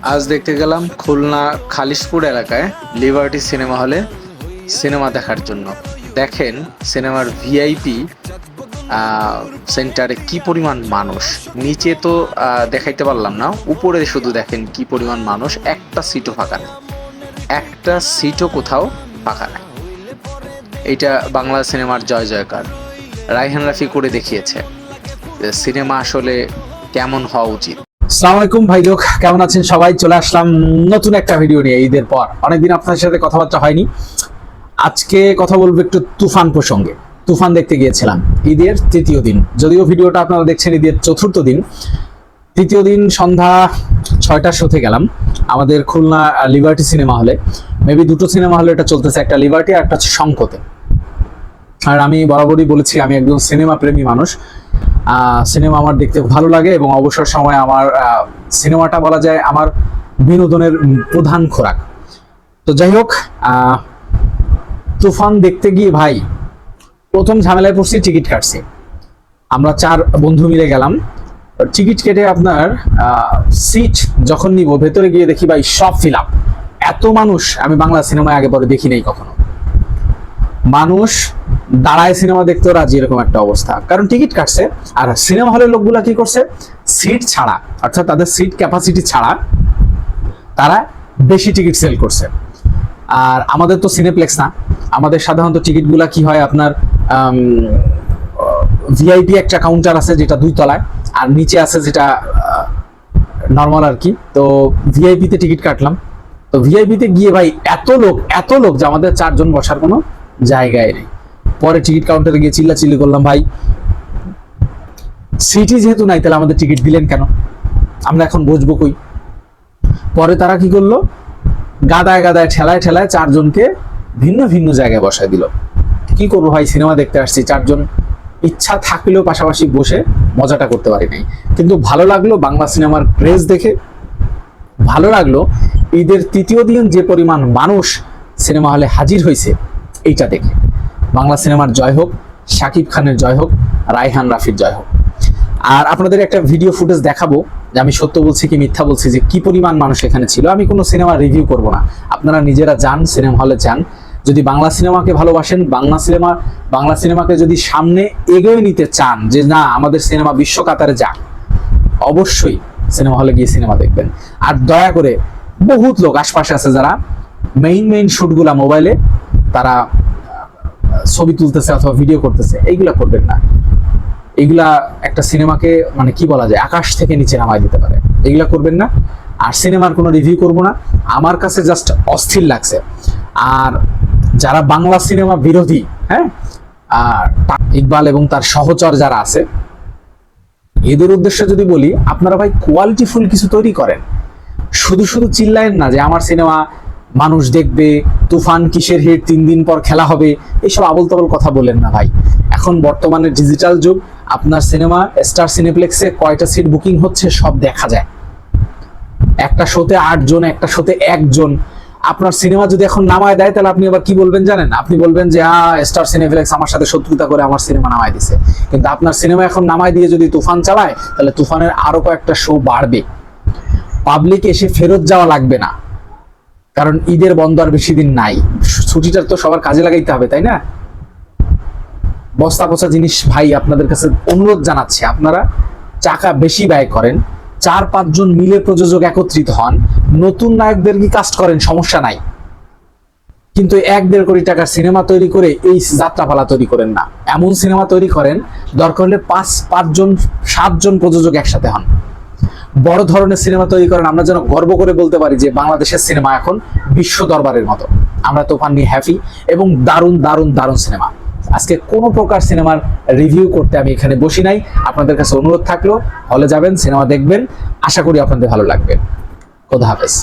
আজ দেখতে গেলাম খুলনা খালিশপুর এলাকায় লিবার্টি সিনেমা হলে সিনেমা দেখার জন্য। দেখেন সিনেমার ভিআইপি সেন্টারে কি পরিমাণ মানুষ। নিচে তো দেখাইতে পারলাম না, উপরে শুধু দেখেন কি পরিমাণ মানুষ। একটা সিটও ফাঁকা নেই, একটা সিটও কোথাও ফাঁকা নেই। এইটা বাংলা সিনেমার জয় জয়কার। রায়হান রাফি করে দেখিয়েছে সিনেমা আসলে কেমন হওয়া উচিত। আসসালামু আলাইকুম ভাই লোক, কেমন আছেন সবাই? চলে আসলাম নতুন একটা ভিডিও নিয়ে ঈদের পর। অনেকদিন আপনাদের সাথে কথাবার্তা হয়নি। আজকে কথা বলবো একটু তুফান প্রসঙ্গে। তুফান দেখতে গিয়েছিলাম ঈদের তৃতীয় দিন, যদিও ভিডিওটা আপনারা দেখছেন ঈদের চতুর্থ দিন। তৃতীয় দিন সন্ধ্যা 6টার শোতে গেলাম আমাদের খুলনা লিবার্টি সিনেমা হলে। মেবি দুটো সিনেমা হলে এটা চলতেছে, একটা লিবার্টি আর একটা হচ্ছে শঙ্কতে। আর আমি বরাবরই বলেছি আমি একজন সিনেমা প্রেমী মানুষ। সিনেমা আমার দেখতে ভালো লাগে এবং অবসর সময় আমার সিনেমাটা বলা যায় আমার বিনোদনের প্রধান খোরাক। তো যাই হোক, তুফান দেখতে গিয়ে ভাই প্রথম ঝামেলায় পড়ছি, টিকিট কাটছি। আমরা 4 বন্ধু মিলে গেলাম। টিকিট কেটে আপনার সিট যখন নিব, ভেতরে গিয়ে দেখি ভাই সব ফিল আপ। এত মানুষ আমি বাংলা সিনেমায় আগে পরে দেখি নাই কখনো। মানুষ দাঁড়ায় সিনেমা দেখতেও রাজি, এরকম একটা অবস্থা। কারণ টিকিট কাটছে। আর সিনেমা হলের লোকগুলা কি করছে, সিট ছাড়া, অর্থাৎ তাদের সিট ক্যাপাসিটি ছাড়া তারা বেশি টিকিট সেল করছে। আর আমাদের তো সিনেপ্লেক্স না, আমাদের সাধারণত টিকিটগুলা কি হয় আপনার ভিআইপি একটা কাউন্টার আছে যেটা 2 তলায়, আর নিচে আছে যেটা নর্মাল আর কি। তো ভিআইপিতে টিকিট কাটলাম। তো ভিআইপিতে গিয়ে ভাই এত লোক যে আমাদের 4 জন বসার কোনো জায়গায় নেই। পরে টিকিট কাউন্টারে গিয়ে চিল্লাচিল্লি করলাম, ভাই সিটই যেহেতু নাই তাহলে আমাদের টিকিট দিলেন কেন, আমরা এখন বসবো কই? পরে তারা কি করলো, গাদায় ঠেলায় 4 জনকে ভিন্ন ভিন্ন জায়গায় বসায় দিল। কি করবো ভাই, সিনেমা দেখতে আসছি, 4 জন ইচ্ছা থাকলেও পাশাপাশি বসে মজাটা করতে পারি নাই। কিন্তু ভালো লাগলো বাংলা সিনেমার ক্রেজ দেখে, ভালো লাগলো ঈদের তৃতীয় দিন যে পরিমাণ মানুষ সিনেমা হলে হাজির হয়েছে এইটা দেখে। বাংলা সিনেমার জয় হোক, শাকিব খানের জয় হোক, রায়হান রাফির জয় হোক। আর আপনাদের একটা ভিডিও ফুটেজ দেখাবো যে আমি সত্য বলছি কি মিথ্যা বলছি, যে কি পরিমাণ মানুষ এখানে ছিল। আমি কোনো সিনেমা রিভিউ করব না, আপনারা নিজেরা যান, সিনেমা হলে যান। যদি বাংলা সিনেমাকে ভালোবাসেন, বাংলা সিনেমাকে যদি সামনে এগিয়ে নিতে চান, যে না আমাদের সিনেমা বিশ্ব কাতারে যাক, অবশ্যই সিনেমা হলে গিয়ে সিনেমা দেখবেন। আর দয়া করে বহুত লোক আশপাশে আছে যারা মেইন শুটগুলা মোবাইলে তারা ছবি তুলতেছে অথবা ভিডিও করতেছে, এইগুলা করবেন না। এইগুলা একটা সিনেমাকে মানে কি বলা যায়, আকাশ থেকে নিচে নামাই দিতে পারে। এগুলা করবেন না। আর সিনেমার কোনো রিভিউ করব না, আমার কাছে জাস্ট অস্থির লাগছে। আর যারা বাংলা সিনেমা বিরোধী, হ্যাঁ, আর ইকবাল এবং তার সহচর যারা আছে, এদের উদ্দেশ্যে যদি বলি, আপনারা ভাই কোয়ালিটিফুল কিছু তৈরি করেন। শুধু চিল্লায়েন না যে আমার সিনেমা মানুষ দেখবে, তুফান কিসের হিট, 3 দিন পর খেলা হবে, এইসব আবল তাবল কথা বলেন না ভাই। এখন বর্তমানে ডিজিটাল যুগ, আপনার সিনেমা স্টার সিনেপ্লেক্সে কয়টা সিট বুকিং হচ্ছে সব দেখা যায়। একটা শোতে 8 জন, একটা শোতে 1 জন। আপনার সিনেমা যদি এখন নামায় দেয় তাহলে আপনি আবার কি বলবেন জানেন? আপনি বলবেন যে স্টার সিনেপ্লেক্স আমার সাথে শত্রুতা করে আমার সিনেমা নামায় দিছে। কিন্তু আপনার সিনেমা এখন নামায় দিয়ে যদি তুফান চালায়, তাহলে তুফানের আরো কয়েকটা শো বাড়বে। পাবলিক এসে ফেরত যাওয়া লাগবে না, কারণ ঈদের বন্ধ আর বেশি দিন নাই। ছুটিটার তো সবার কাজে লাগাইতে হবে, তাই না? বস্তা পচা জিনিস ভাই, আপনাদের কাছে অনুরোধ জানাচ্ছি, আপনারা টাকা বেশি ব্যয় করেন, 4-5 জন মিলে প্রযোজক একত্রিত হন, নতুন নায়কদের কি কাস্ট করেন, সমস্যা নাই। কিন্তু 1-1.5 কোটি টাকার সিনেমা তৈরি করে এই যাত্রাপালা তৈরি করেন না। এমন সিনেমা তৈরি করেন, দরকার হলে 5 জন 7 জন প্রযোজক একসাথে হন, বড় ধরনের সিনেমা তৈরি করেন। আমরা যেন গর্ব করে বলতে পারি যে বাংলাদেশের সিনেমা এখন বিশ্ব দরবারের মতো। আমরা তুফান নিয়ে হ্যাপি এবং দারুণ সিনেমা। আজকে কোনো প্রকার সিনেমার রিভিউ করতে আমি এখানে বসি নাই। আপনাদের কাছে অনুরোধ থাকলো, হলে যাবেন, সিনেমা দেখবেন, আশা করি আপনাদের ভালো লাগবে। খোদা হাফেজ।